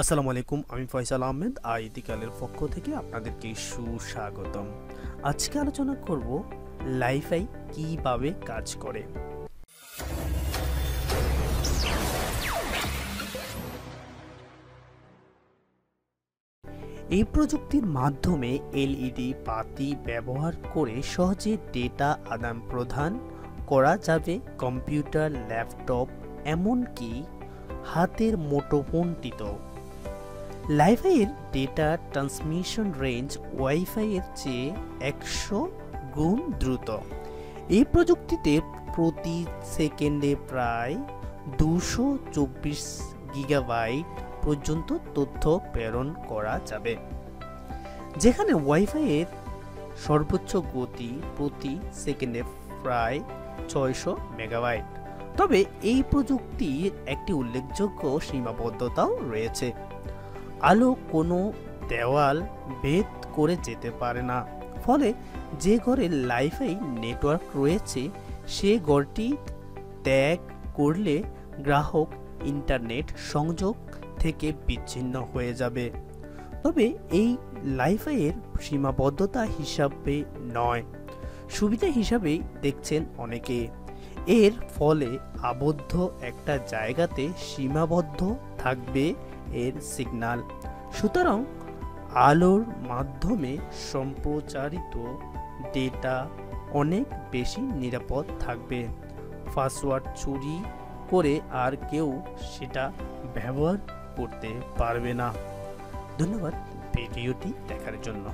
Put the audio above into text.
আসসালামু আলাইকুম, আমি ফয়সাল আহমেদ আইইথিক্যালের পক্ষ থেকে আপনাদেরকে সুস্বাগতম। আজকে আলোচনা করব লাইফাই কিভাবে কাজ করে। এই প্রযুক্তির মাধ্যমে এলইডি বাতি ব্যবহার করে সহজে ডেটা আদান প্রদান করা যাবে। কম্পিউটার, ল্যাপটপ, এমনকি হাতের মুঠোফোনটিতেও। লাইফাই এর ডেটা ট্রান্সমিশন রেঞ্জ ওয়াইফাই এর চেয়ে 100 গুণ দ্রুত। এই প্রযুক্তিতে প্রতি সেকেন্ডে প্রায় 224 গিগাবাইট পর্যন্ত তথ্য প্রেরণ করা যাবে, যেখানে ওয়াইফাই এর সর্বোচ্চ গতি প্রতি সেকেন্ডে প্রায় 600 মেগাবাইট। তবে এই প্রযুক্তির একটি উল্লেখযোগ্য সীমাবদ্ধতাও রয়েছে। আলো কোনো দেওয়াল ভেদ করে যেতে পারে না, ফলে যে ঘরে লাইফাই নেটওয়ার্ক রয়েছে সে ঘরটি ত্যাগ করলে গ্রাহক ইন্টারনেট সংযোগ থেকে বিচ্ছিন্ন হয়ে যাবে। তবে এই লাইফাই এর সীমাবদ্ধতা হিসাবে নয়, সুবিধা হিসাবেই দেখছেন অনেকে। এর ফলে আবদ্ধ একটা জায়গাতে সীমাবদ্ধ থাকবে এর সিগন্যাল, সুতরাং আলোর মাধ্যমে সম্প্রচারিত ডেটা অনেক বেশি নিরাপদ থাকবে। পাসওয়ার্ড চুরি করে আর কেউ সেটা ব্যবহার করতে পারবে না। ধন্যবাদ ভিডিওটি দেখার জন্য।